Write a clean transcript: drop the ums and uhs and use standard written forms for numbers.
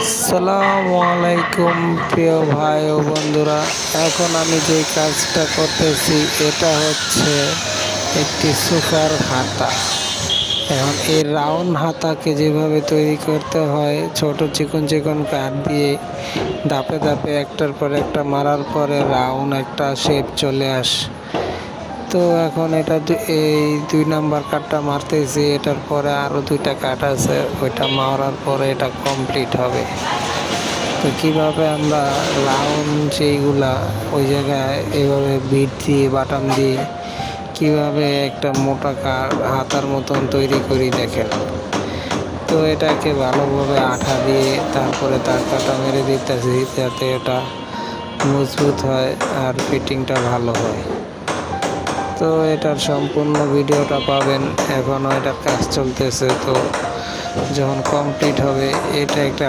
আসসালামু আলাইকুম প্রিয় ভাই ও বন্ধুরা। এখন আমি যে কাজটা করতেছি এটা হচ্ছে একটি সুপার হাতা। এখন এই রাউন্ড হাতাকে যেভাবে তৈরি করতে হয়, ছোট চিকন চিকন কাঠ দিয়ে ধাপে ধাপে একটার পর একটা মারার পরে রাউন্ড একটা শেপ চলে আসে। তো এখন এটা এই 2 নাম্বার কাঠটা মারতেছি, এটার পরে আরও 2টা কাঠ আছে, ওইটা মারার পরে এটা কমপ্লিট হবে। তো কীভাবে আমরা রাউন্ড যেইগুলা ওই জায়গায় এইভাবে বিট দিয়ে বাটাম দিয়ে কীভাবে একটা মোটা হাতার মতন তৈরি করি দেখেন। তো এটাকে ভালোভাবে আঠা দিয়ে তারপরে তার কাটা মেরে দিতেছি যাতে এটা মজবুত হয় আর ফিটিংটা ভালো হয়। তো এটার সম্পূর্ণ ভিডিওটা পাবেন। এখনও এটার কাজ চলতেছে, তো যখন কমপ্লিট হবে এটা একটা